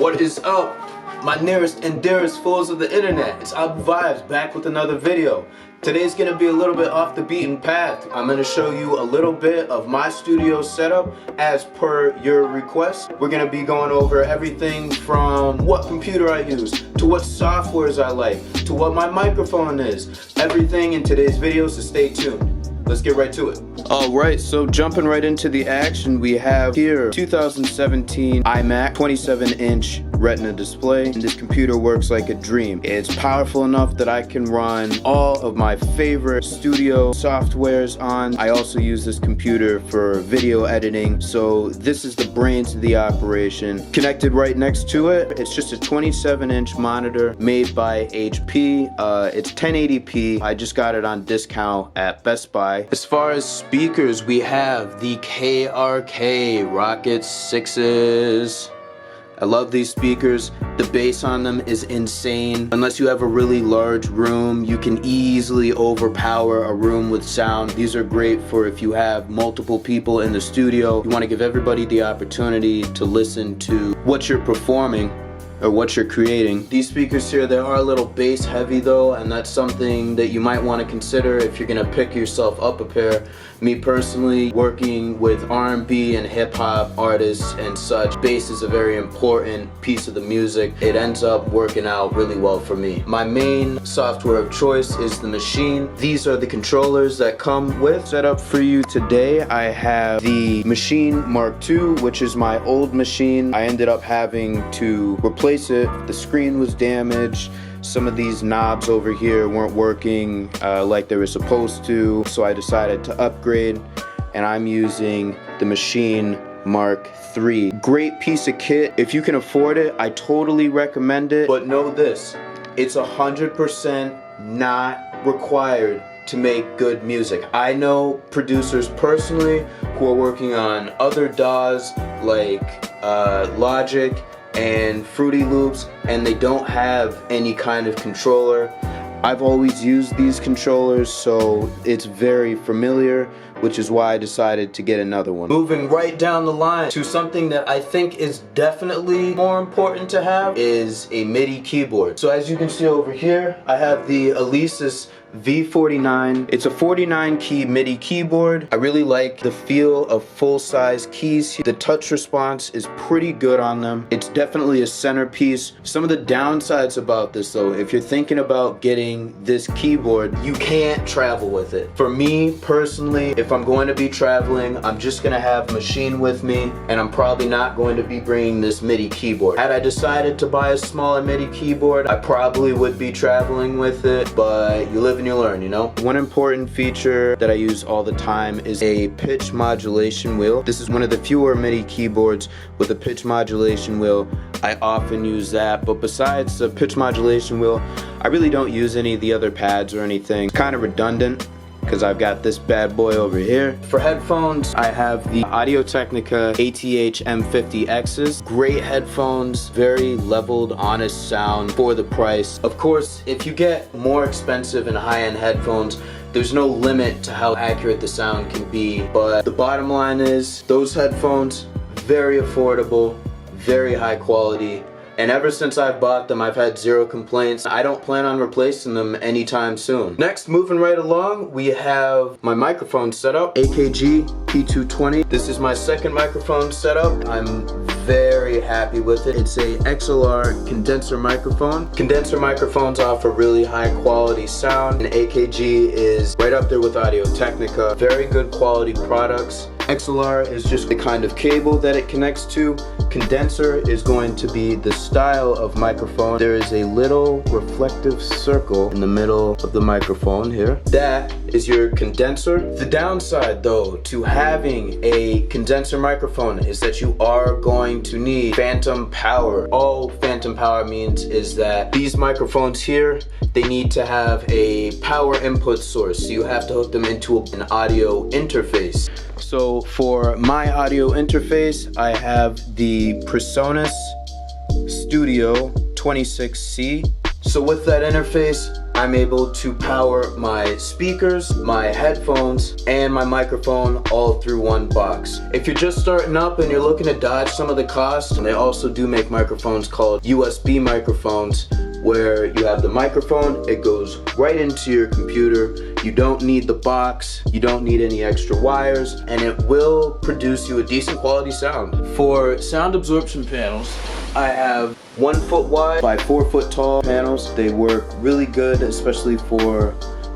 What is up, my nearest and dearest fools of the internet? It's Abu Vibes back with another video. Today's gonna be a little bit off the beaten path. I'm gonna show you a little bit of my studio setup as per your request. We're gonna be going over everything from what computer I use, to what softwares I like, to what my microphone is. Everything in today's video, so stay tuned. Let's get right to it. Alright, so jumping right into the action, we have here 2017 iMac 27-inch Retina display. And this computer works like a dream. It's powerful enough that I can run all of my favorite studio softwares on. I also use this computer for video editing, so this is the brains of the operation. Connected right next to it, it's just a 27-inch monitor made by HP. It's 1080p. I just got it on discount at Best Buy. As far as speakers, we have the KRK Rocket 6s. I love these speakers. The bass on them is insane. Unless you have a really large room, you can easily overpower a room with sound. These are great for if you have multiple people in the studio. You want to give everybody the opportunity to listen to what you're performing or what you're creating. These speakers here, they are a little bass heavy though, and that's something that you might want to consider if you're gonna pick yourself up a pair. Me personally, working with R&B and hip-hop artists and such, bass is a very important piece of the music. It ends up working out really well for me. My main software of choice is the Machine. These are the controllers that come with. Set up for you today, I have the Machine Mark II, which is my old machine. I ended up having to replace it. The screen was damaged. Some of these knobs over here weren't working like they were supposed to, so I decided to upgrade, and I'm using the Machine Mark III. Great piece of kit. If you can afford it, I totally recommend it. But know this, it's 100% not required to make good music. I know producers personally who are working on other DAWs like Logic and Fruity Loops, and they don't have any kind of controller. I've always used these controllers, so it's very familiar, which is why I decided to get another one. Moving right down the line to something that I think is definitely more important to have is a MIDI keyboard. So as you can see over here, I have the Alesis V49. It's a 49 key MIDI keyboard. I really like the feel of full-size keys. The touch response is pretty good on them. It's definitely a centerpiece. Some of the downsides about this though, if you're thinking about getting this keyboard, you can't travel with it. For me personally, if I'm going to be traveling, I'm just gonna have Machine with me, and I'm probably not going to be bringing this MIDI keyboard. Had I decided to buy a smaller MIDI keyboard, I probably would be traveling with it, but you live and you learn, you know? One important feature that I use all the time is a pitch modulation wheel. This is one of the fewer MIDI keyboards with a pitch modulation wheel. I often use that, but besides the pitch modulation wheel, I really don't use any of the other pads or anything. It's kind of redundant, because I've got this bad boy over here. For headphones, I have the Audio-Technica ATH M50Xs. Great headphones, very leveled, honest sound for the price. Of course, if you get more expensive and high-end headphones, there's no limit to how accurate the sound can be, but the bottom line is, those headphones, very affordable, very high quality. And ever since I've bought them, I've had zero complaints. I don't plan on replacing them anytime soon. Next, moving right along, we have my microphone setup, AKG P220. This is my second microphone setup. I'm very happy with it. It's a XLR condenser microphone. Condenser microphones offer really high quality sound, and AKG is right up there with Audio-Technica. Very good quality products. XLR is just the kind of cable that it connects to. Condenser is going to be the style of microphone. There is a little reflective circle in the middle of the microphone here. That is your condenser. The downside though to having a condenser microphone is that you are going to need phantom power. All phantom power means is that these microphones here, they need to have a power input source. So you have to hook them into an audio interface. So for my audio interface, I have the PreSonus Studio 26C. So with that interface, I'm able to power my speakers, my headphones, and my microphone all through one box. If you're just starting up and you're looking to dodge some of the costs, they also do make microphones called USB microphones, where you have the microphone, it goes right into your computer. You don't need the box, you don't need any extra wires, and it will produce you a decent quality sound. For sound absorption panels, I have 1 foot wide by 4 foot tall panels. They work really good, especially for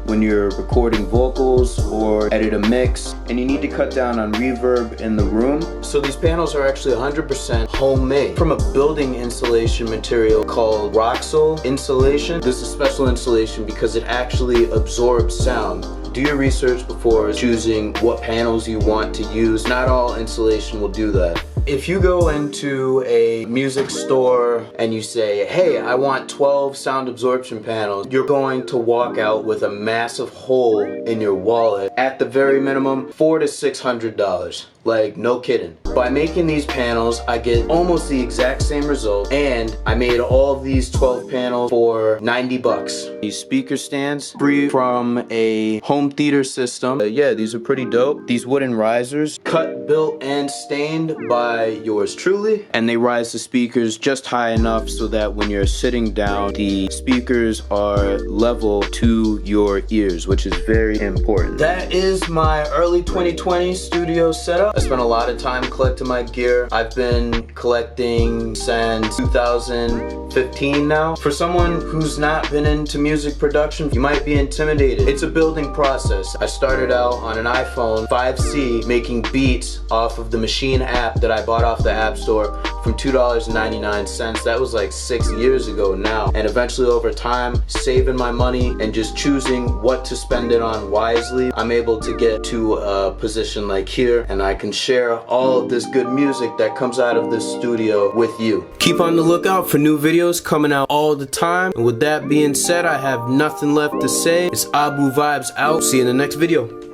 when you're recording vocals or edit a mix and you need to cut down on reverb in the room. So these panels are actually 100% homemade from a building insulation material called Roxol insulation. This is special insulation because it actually absorbs sound. Do your research before choosing what panels you want to use. Not all insulation will do that. If you go into a music store and you say, hey, I want 12 sound absorption panels, you're going to walk out with a massive hole in your wallet. At the very minimum, $400 to $600. Like, no kidding. By making these panels, I get almost the exact same result, and I made all of these 12 panels for 90 bucks. These speaker stands, free from a home theater system. Yeah, these are pretty dope. These wooden risers, cut, built, and stained by yours truly, and they rise the speakers just high enough so that when you're sitting down, the speakers are level to your ears, which is very important. That is my early 2020 studio setup. I spent a lot of time collecting my gear. I've been collecting since 2015 now. For someone who's not been into music production, you might be intimidated. It's a building process. I started out on an iPhone 5C making beats off of the Machine app that I bought off the App Store from $2.99. That was like 6 years ago now. And eventually over time, saving my money and just choosing what to spend it on wisely, I'm able to get to a position like here, and I can share all of this good music that comes out of this studio with you. Keep on the lookout for new videos coming out all the time. And with that being said, I have nothing left to say. It's Abu Vibes out. See you in the next video.